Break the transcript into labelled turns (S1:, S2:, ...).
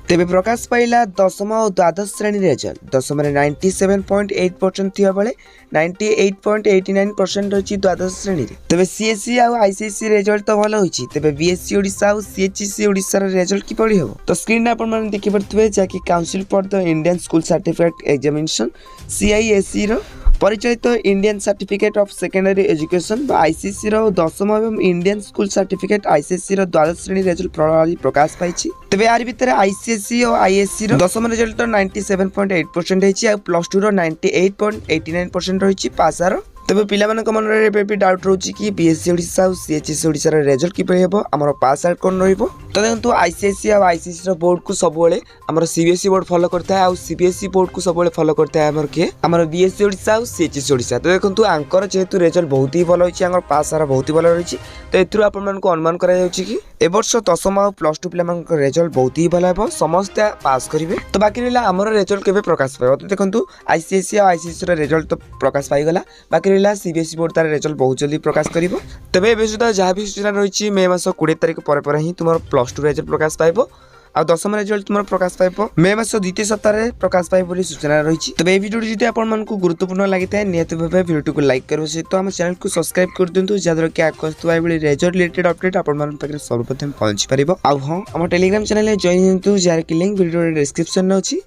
S1: तेबे प्रकाश पाइला दशम और द्वादश श्रेणी रेजल्ट। दशम 97.8% थिया बेले 98.89% रही द्वादश श्रेणी रे। तेबे सीएससी और आईसीएससी रेजल्ट तो भल होईची। तेबे बीएससी ओडिशा और सीएचसी ओडिशा रे रेजल्ट कि पड़ी हो तो स्क्रीन आपण माने देखि परथबे जाकी council for the Indian school certificate examination CISC रो परिचालित Indian certificate of secondary education ICSC रो दशम एवं इंडियन स्कूल सर्टिफिकेट आईसीएससी रो द्वादश श्रेणी रेजल्ट प्रणाली प्रकाश पाइछि। तेबे यार भितर आईसीएससी और आईएससी रो दशम रिजल्ट 97.8% हेछि आ प्लस 2 रो 98.89% रहिछि पास आरो। तेबे पिला मानक मन रे भी डाउट रहउछि कि बीएससी ओडिशा और सीएचसी ओडिशा रे रिजल्ट कि परि हेबो हमर पास आउट कोन रहइबो। तो देखंतु आईसीएससी और आईसीएससी रो बोर्ड को सबोले हमर सीबीएसई बोर्ड फॉलो करता है और सीबीएसई बोर्ड को सबोले फॉलो करता है हमर के हमर बीएससी ओडिशा और सीएचसी ओडिशा। तो देखंतु आंकर जेहेतु रिजल्ट बहुत ही भलो होछि आंकर पास आरा बहुत ही भलो रहिछि। तो एथुर आपण मन को अनुमान करा जाउछि कि ए वर्ष दशम और प्लस 2 पिला मानक रिजल्ट बहुत ही भलो हेबो समस्त पास करिवे। तो बाकी रहला हमर रिजल्ट केबे प्रकाश पाइबो। तो देखंतु आईसीएससी और आईसीएससी रो रिजल्ट तो प्रकाश पाइ गला बाकी रहला सीबीएसई बोर्ड तार रिजल्ट बहुत जल्दी प्रकाश करिवो। तबे एबे सुधा जहा भी सूचना रहिछि मे मास 20 तारिख पर ही तुमर प्लस 2 रिजल्ट प्रकाश पाइबो आ दशम रिजल्ट तुमर प्रकाश पाइबो मे मास द्वितीय सप्ताह रे प्रकाश पाइबो बोली सूचना रहिछि। तबे ए वीडियो जदि आपण मन को गुरुत्वपूर्ण लागिଥାଏ नियत भाबे वीडियो को लाइक करबो सहित हम चैनल को सब्सक्राइब कर दियंतु जादर कि आकस्तुवा बेली रिजल्ट रिलेटेड अपडेट आपण मन पाखरे सर्वप्रथम पहुंची परिबो। आ हां हम टेलीग्राम चैनल जॉइन दियंतु जार कि लिंक वीडियो डिस्क्रिप्शन में अछि।